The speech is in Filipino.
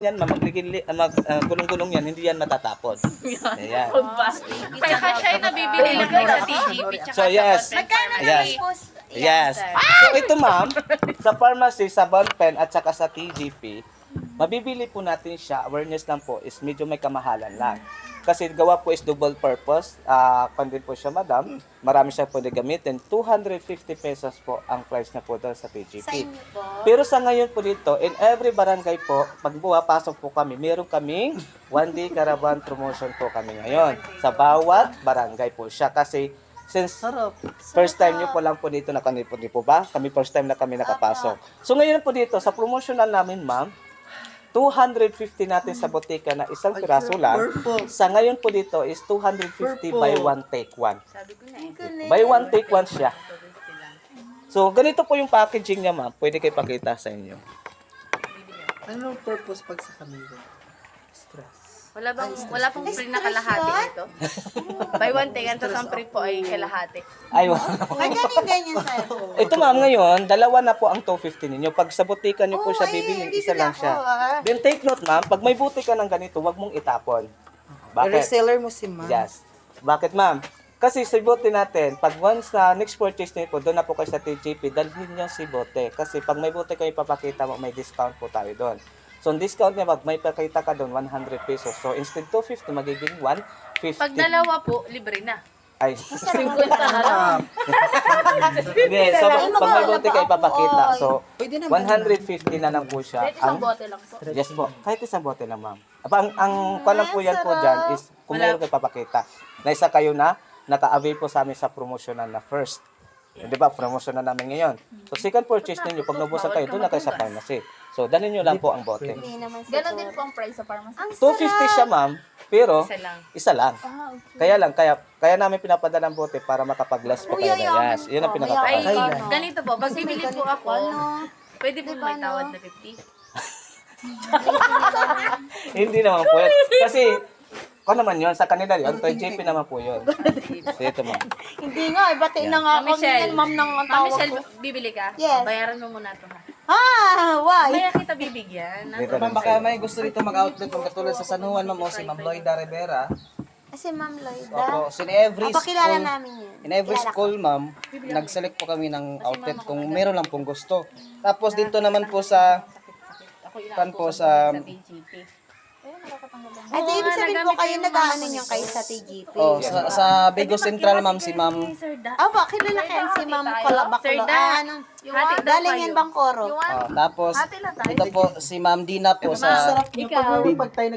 yan, gulong-gulong yan, hindi yan matatapon. Ayan. Kaya siya yung nabibili lang po sa TGP tsaka So, yes. sa Magkano Yes. Yes. So, ito ma'am, sa pharmacy, sa bond pen, at saka sa TGP, mabibili po natin siya, awareness lang po, is medyo may kamahalan lang. Kasi gawa po is double purpose, pandin po siya madam, marami siya pwede gamitin, 250 pesos po ang price na po doon sa TGP. Sa inyo po? Pero sa ngayon po dito, in every barangay po, pag pasok po kami, meron kaming one day caravan promotion po kami ngayon. Sa bawat barangay po siya. Kasi since first time nyo po lang po dito na kami po ba? Kami first time na kami nakapasok. So ngayon po dito, sa promotional namin ma'am, 250 natin sa botika na isang piraso lang. Sa ngayon po dito is 250 by one take one. By one take one siya. So, ganito po yung packaging niya, ma'am. Pwede kayo pakita sa inyo. Ano purpose pag sa kanila? Stress. Wala pong free na kalahati dito. Buy one take, tapos ang free po ay kalahati. Ay, Magkano yung ganyan sir? ito ma'am, ngayon, dalawa na po ang 250 ninyo. Pag sa butika nyo po siya bibilin, isa lang siya. Then take note ma'am, pag may butika ng ganito, wag mong itapon. Bakit? Reseller mo si ma'am. Yes. Bakit ma'am? Kasi sa bote natin, pag once na next purchase niyo po, doon na po kayo sa TGP, dalhin niyo si bote. Kasi pag may bote kayo ipapakita mo, may discount po tayo doon. So, ang discount niya, pag may pakita ka doon, 100 pesos. So, instead 250, magiging 150. Pag dalawa po, libre na. Ay, 50 na lang. hindi. So, pag may bote kayo ipapakita, so, Pwede naman. 150 na lang po siya. Kahit isang bote lang po. Yes po. Kahit isang bote lang, ma'am. Ang palang po yan po dyan is, kung mayroon kayo papakita, na isa kayo na, naka-avail po sa amin sa promotional na first. Di ba? Promotional namin ngayon. So, second purchase ninyo, pag nabusan kayo, doon na kayo sa pharmacy. So, dalhin nyo lang po ang bote. Hindi naman Ganon din po ang price sa pharmacy. Ang 250 siya, ma'am, pero Isa lang. isa lang. Kaya namin pinapadala ng bote para makapag-less po kayo. Yes, yun ang Ay, pinaka-para. ganito po. Pag bibili po ako, pwede po may tawad na 50. Hindi naman po yun. Kasi, naman yun, sa kanila yun, kay JP naman po yun. So, ito ma'am. Hindi nga, batiin na nga ako Michelle, ganyan, ma'am, ng Ma'am tawag Michelle, ko. bibili ka? Yes. Bayaran mo muna ito ha. Why? Maya kita bibigyan. Dito Ma'am, lang baka sa'yo. may gusto rito mag-outlet kung katulad sa San Juan, ma'am, o si Ma'am Lloyda Rivera. Kasi ma'am Lloyda. Opo, so in every Pakilala school, namin yun. in every Kilala ko. school, ma'am, nag-select po kami ng outlet kung meron lang pong gusto. Tapos dito naman po sa, Ako pan po sa, TGP. Ay, di, ibig sabihin po kayo nag-ano nyo kayo sa TGP. sa Bigo Central, ma'am, si ma'am, Opo, kilala kayo si ma'am Colabaclo. Ano? Galing yan Bangkoro. tapos ito po si Ma'am Dina po sa Ikaw. pag tayo